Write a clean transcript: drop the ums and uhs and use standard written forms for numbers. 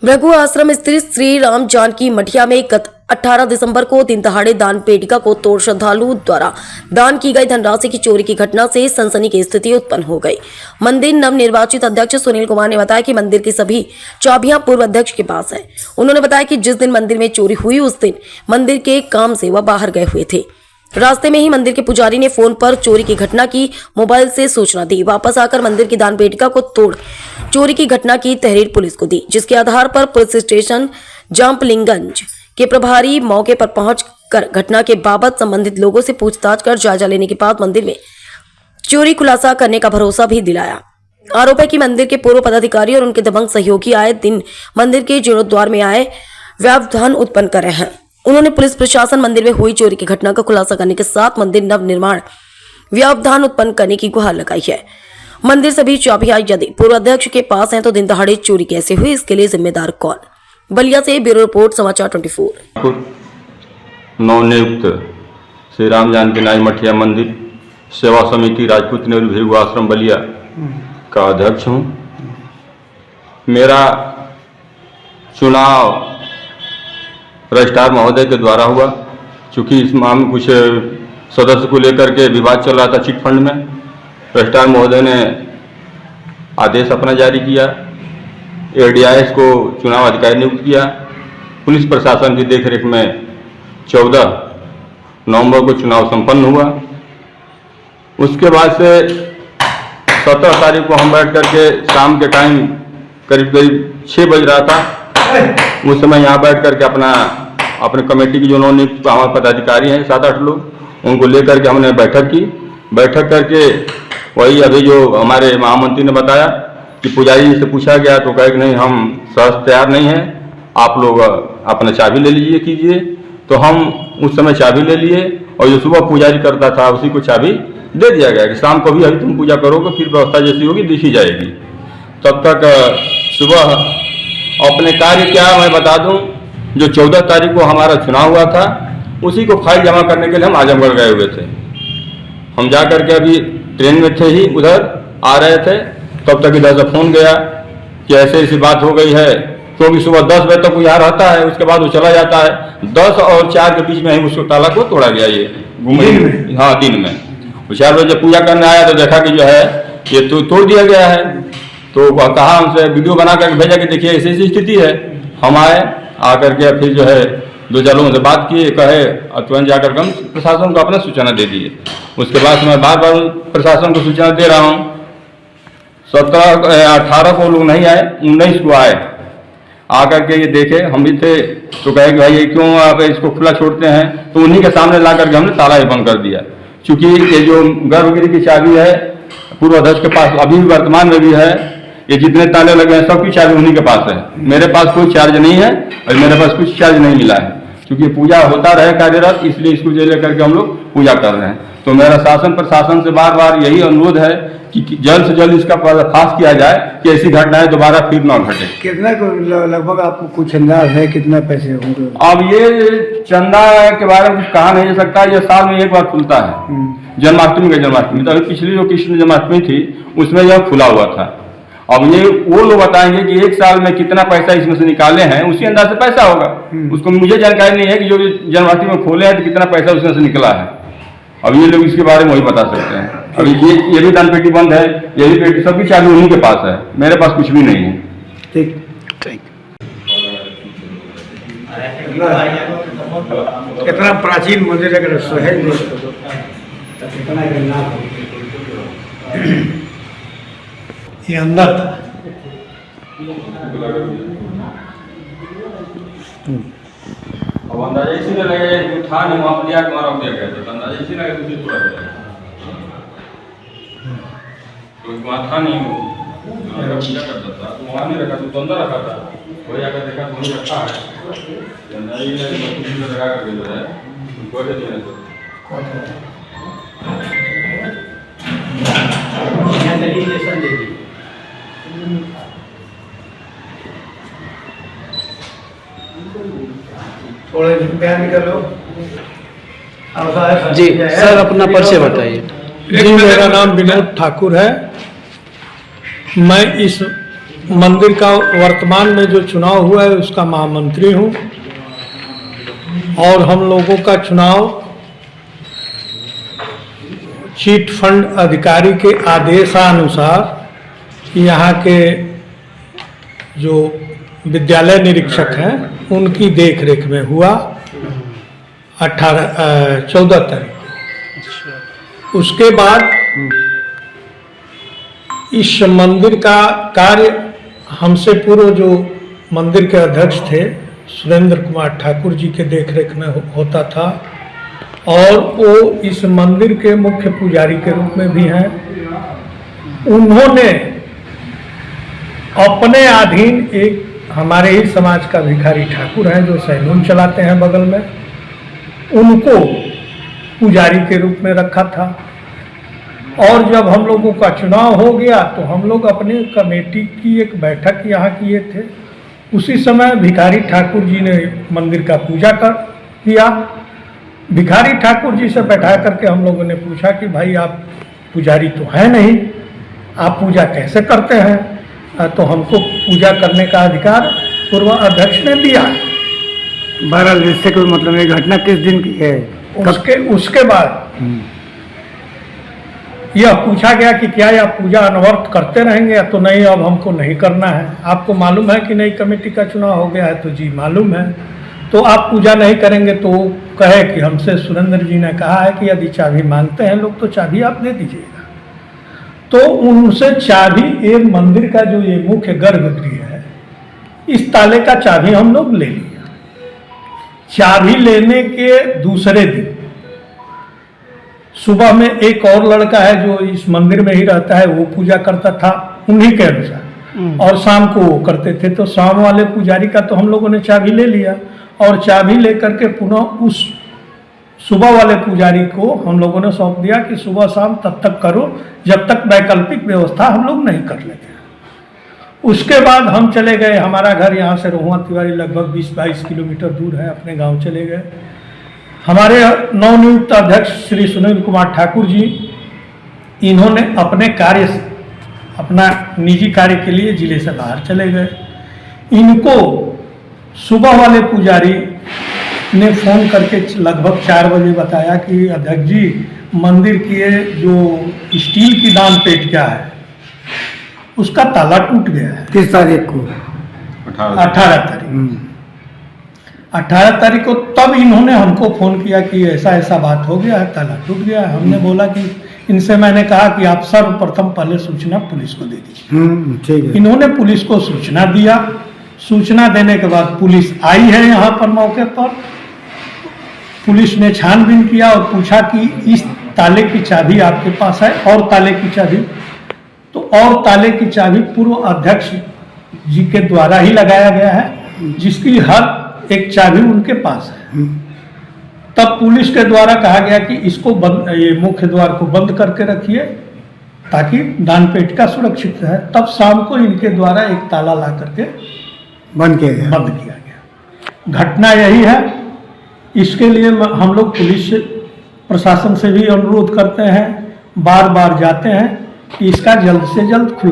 भृगु आश्रम स्थित श्री राम जानकी मठिया में गत 18 दिसंबर को दिन दहाड़े दान पेटिका को तोड़ श्रद्धालुओं द्वारा दान की गई धनराशि की चोरी की घटना से सनसनी की स्थिति उत्पन्न हो गई। मंदिर नवनिर्वाचित अध्यक्ष सुनील कुमार ने बताया कि मंदिर की सभी चाबियां पूर्व अध्यक्ष के पास है। उन्होंने बताया कि जिस दिन मंदिर में चोरी हुई उस दिन मंदिर के काम से वह बाहर गए हुए थे। रास्ते में ही मंदिर के पुजारी ने फोन पर चोरी की घटना की मोबाइल से सूचना दी। वापस आकर मंदिर की दान पेटिका को तोड़ चोरी की घटना की तहरीर पुलिस को दी, जिसके आधार पर पुलिस स्टेशन जामपलिंगंज के प्रभारी मौके पर पहुंचकर घटना के बाबत संबंधित लोगों से पूछताछ कर जायजा लेने के बाद मंदिर में चोरी खुलासा करने का भरोसा भी दिलाया। आरोप है कि मंदिर के पूर्व पदाधिकारी और उनके दबंग सहयोगी आए दिन मंदिर के जीर्णोद्वार में आए व्यवधान उत्पन्न कर रहे हैं। उन्होंने पुलिस प्रशासन मंदिर में हुई चोरी की घटना का खुलासा करने के साथ मंदिर नव निर्माण व्यवधान उत्पन्न करने की गुहार लगाई है। मंदिर सभी चाबियां यदि पूर्व अध्यक्ष के पास हैं तो दिन दहाड़े चोरी कैसे हुई, इसके लिए जिम्मेदार कौन। बलिया से ब्यूरो रिपोर्ट समाचार 24। नवनियुक्त श्री राम जानकी मठिया मंदिर सेवा समिति राजपूत नेहरू भृगु आश्रम बलिया का अध्यक्ष हूँ। मेरा चुनाव रजिस्ट्रार महोदय के द्वारा हुआ। चूँकि इस मामले कुछ सदस्य को लेकर के विवाद चल रहा था चिट फंड में, रजिस्ट्रार महोदय ने आदेश अपना जारी किया, एडीआईएस को चुनाव अधिकारी नियुक्त किया। पुलिस प्रशासन की देखरेख में 14 नवंबर को चुनाव संपन्न हुआ। उसके बाद से 17 तारीख को हम बैठ करके शाम के टाइम करीब 6 बज रहा था। उस समय यहाँ बैठ करके अपने कमेटी की जो नवनियुक्त हमारे पदाधिकारी हैं 7-8 लोग, उनको लेकर के हमने बैठक की। बैठक करके वही अभी जो हमारे महामंत्री ने बताया कि पुजारी जी से पूछा गया तो कहे कि नहीं, हम सहज तैयार नहीं हैं, आप लोग अपना चाबी ले लीजिए कीजिए। तो हम उस समय चाबी ले लिए और जो सुबह पुजारी करता था उसी को चाबी दे दिया गया कि शाम को भी अभी तुम पूजा करोगे, फिर व्यवस्था जैसी होगी देखी जाएगी। तब तक सुबह अपने कार्य क्या मैं बता दूं, जो 14 तारीख को हमारा चुनाव हुआ था उसी को फाइल जमा करने के लिए हम आजमगढ़ गए हुए थे। हम जा करके अभी ट्रेन में थे ही उधर आ रहे थे, तब तक इधर से फोन गया कि ऐसे ऐसी बात हो गई है। क्योंकि सुबह 10 बजे तक वो यहाँ रहता है, उसके बाद वो चला जाता है। 10 और 4 के बीच में ही उसको ताला को तोड़ा गया। ये घूमे, हाँ दिन में 4 बजे पूजा करने आया तो देखा कि जो है ये तो तोड़ दिया गया है। तो कहा हमसे वीडियो बना करके भेजा कि देखिए ऐसी ऐसी स्थिति है। हम आए, आकर के फिर जो है 2-4 लोगों से बात किए, कहे तुरंत जाकर हम प्रशासन को अपना सूचना दे दिए। उसके बाद मैं बार बार प्रशासन को सूचना दे रहा हूँ। 18 को लोग नहीं आए, 19 को आए। आकर के ये देखे, हम भी थे तो कहे कि भाई ये क्यों आप इसको खुला छोड़ते हैं। तो उन्हीं के सामने ला करके हमने ताला ही बंद कर दिया। चूँकि ये जो गर्भगृह की चाबी है पूर्व अध्यक्ष के पास अभी भी वर्तमान में भी है। ये जितने ताले लगे हैं सबकी चाबी उन्हीं के पास है। मेरे पास कोई चार्ज नहीं है और मेरे पास कुछ चार्ज नहीं मिला है। क्योंकि पूजा होता रहे कार्यरत, इसलिए इसको जे लेकर के हम लोग पूजा कर रहे हैं। तो मेरा शासन प्रशासन से बार बार यही अनुरोध है कि जल्द से जल्द इसका पर्दाफाश किया जाए कि ऐसी घटनाएं दोबारा फिर न घटे। कितना लगभग आपको कुछ अंदाज है कितना पैसे होंगे? अब ये चंदा के बारे में कुछ कहा नहीं जा सकता। ये साल में एक बार खुलता है, जन्माष्टमी। तो अभी पिछली जो कृष्ण जन्माष्टमी थी उसमें यह खुला हुआ था। अब ये वो लोग बताएंगे कि एक साल में कितना पैसा इसमें से निकाले हैं, उसी अंदाज से पैसा होगा। उसको मुझे जानकारी नहीं है कि जो जन्माष्टमी में खोले हैं तो कितना पैसा उसमें से निकला है। अब ये लोग इसके बारे में वही बता सकते हैं। अभी ये भी दान पेटी बंद है, ये भी पेटी, सबकी चाबी उन्हीं के पास है, मेरे पास कुछ भी नहीं है। ठीक ठीक। कितना प्राचीन मंदिर अगर सहज ये अंदर था। अब अंदाजा इसी लगे था नहीं, वहाँ दिया के मारा दिया गया था। अंदाजा इसी लगे दूसरी तोड़ा गया तो वहाँ था नहीं, वो पूजा करता था तो वहाँ नहीं रखा, तो अंदर रखा था। वही आकर देखा तो वहीं रखा है। लगा करके जो है उनको थोड़े बयान कर लो। जी सर, अपना परिचय बताइए। जी, मेरा नाम विनोद ठाकुर है। मैं इस मंदिर का वर्तमान में जो चुनाव हुआ है उसका महामंत्री हूँ और हम लोगों का चुनाव चिट फंड अधिकारी के आदेशानुसार यहाँ के जो विद्यालय निरीक्षक हैं उनकी देखरेख में हुआ 14 तारीख को। उसके बाद इस मंदिर का कार्य हमसे पूर्व जो मंदिर के अध्यक्ष थे सुरेंद्र कुमार ठाकुर जी के देखरेख में होता था और वो इस मंदिर के मुख्य पुजारी के रूप में भी हैं। उन्होंने अपने अधीन एक हमारे ही समाज का भिखारी ठाकुर हैं जो सैलून चलाते हैं बगल में, उनको पुजारी के रूप में रखा था। और जब हम लोगों का चुनाव हो गया तो हम लोग अपने कमेटी की एक बैठक यहाँ किए थे। उसी समय भिखारी ठाकुर जी ने मंदिर का पूजा किया। भिखारी ठाकुर जी से बैठा करके हम लोगों ने पूछा कि भाई आप पुजारी तो हैं नहीं, आप पूजा कैसे करते हैं? तो हमको पूजा करने का अधिकार पूर्व अध्यक्ष ने दिया। बहरहाल इससे कोई मतलब नहीं। घटना किस दिन की है? उसके बाद यह पूछा गया कि क्या आप पूजा अनवरत करते रहेंगे? तो नहीं, अब हमको नहीं करना है। आपको मालूम है कि नई कमेटी का चुनाव हो गया है? तो जी मालूम है। तो आप पूजा नहीं करेंगे? तो कहे कि हमसे सुरेंद्र जी ने कहा है कि यदि चाबी मांगते हैं लोग तो चाबी आप दे दीजिएगा। तो उनसे चाबी, एक मंदिर का जो ये मुख्य गर्भगृह है, इस ताले का चाबी हम लोग ले लिया। चाबी लेने के दूसरे दिन सुबह में एक और लड़का है जो इस मंदिर में ही रहता है, वो पूजा करता था उन्हीं के अनुसार, और शाम को वो करते थे। तो शाम वाले पुजारी का तो हम लोगों ने चाबी ले लिया और चाबी लेकर के पुनः उस सुबह वाले पुजारी को हम लोगों ने सौंप दिया कि सुबह शाम तब तक करो जब तक वैकल्पिक व्यवस्था हम लोग नहीं कर लेते। उसके बाद हम चले गए, हमारा घर यहाँ से रोहुआ तिवारी लगभग 20-22 किलोमीटर दूर है, अपने गांव चले गए। हमारे नवनियुक्त अध्यक्ष श्री सुनील कुमार ठाकुर जी, इन्होंने अपने कार्य से, अपना निजी कार्य के लिए जिले से बाहर चले गए। इनको सुबह वाले पुजारी ने फ़ोन करके लगभग 4 बजे बताया कि अध्यक्ष जी, मंदिर की जो स्टील की दान पेट क्या है उसका ताला टूट गया है। किस तारीख को? 18 तारीख। 18 तारीख को तब इन्होंने हमको फ़ोन किया कि ऐसा ऐसा बात हो गया है, ताला टूट गया है। हमने बोला कि इनसे मैंने कहा कि आप सर्वप्रथम पहले सूचना पुलिस को दे दीजिए। ठीक है। इन्होंने पुलिस को सूचना दिया। सूचना देने के बाद पुलिस आई है यहाँ पर मौके पर। पुलिस ने छानबीन किया और पूछा कि इस ताले की चाबी आपके पास है? और ताले की चाबी? तो और ताले की चाबी पूर्व अध्यक्ष जी के द्वारा ही लगाया गया है, जिसकी हर एक चाबी उनके पास है। तब पुलिस के द्वारा कहा गया कि इसको बंद, ये मुख्य द्वार को बंद करके रखिए ताकि दान पेट का सुरक्षित है। तब शाम को इनके द्वारा एक ताला ला करके बंद किया गया। घटना यही है। इसके लिए हम लोग पुलिस प्रशासन से भी अनुरोध करते हैं, बार बार जाते हैं कि इसका जल्द से जल्द खुला